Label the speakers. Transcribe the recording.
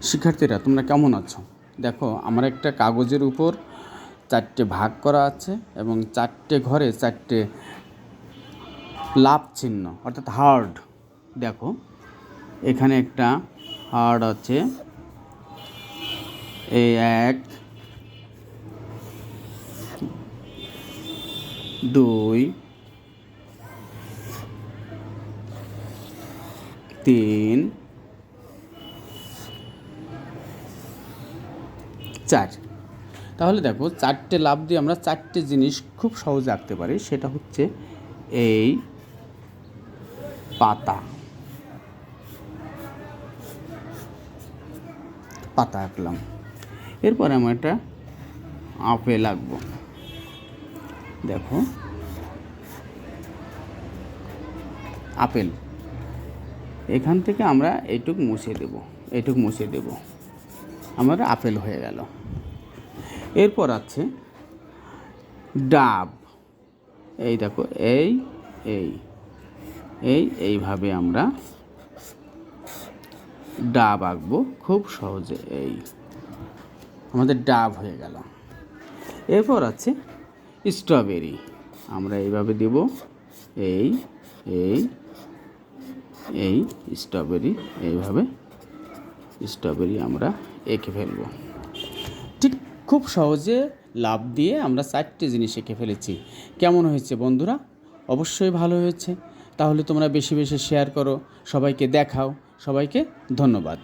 Speaker 1: শিক্ষার্থীরা তোমরা কেমন আছো? দেখো, আমার একটা কাগজের উপর 4টে ভাগ করা আছে এবং 4টে ঘরে 4টে লাভ চিহ্ন অর্থাৎ হার্ড। দেখো, এখানে একটা হার্ড আছে, এই 1 2 3 4। তাহলে দেখো, 4টে লাভ দিয়ে আমরা 4টে জিনিস খুব সহজে আঁকতে পারি। সেটা হচ্ছে এই পাতা পাতা আঁকলাম। এরপরে আমরা একটা আপেল আঁকবো। দেখো, আপেল, এখান থেকে আমরা এইটুক মুছে দেব, আমার আপেল হয়ে গেল। এরপর আছে ডাব। এই দেখো, এইভাবে আমরা ডাব আঁকবো খুব সহজে। এই আমাদের ডাব হয়ে গেল। এরপর আছে স্ট্রবেরি। আমরা এইভাবে দেব, এই স্ট্রবেরি, এইভাবে স্ট্রবেরি আমরা এঁকে ফেলব। ঠিক খুব সহজে লাভ দিয়ে আমরা 4টে জিনিস এঁকে ফেলেছি। কেমন হয়েছে বন্ধুরা? অবশ্যই ভালো হয়েছে। তাহলে তোমরা বেশি বেশি শেয়ার করো, সবাইকে দেখাও। সবাইকে ধন্যবাদ।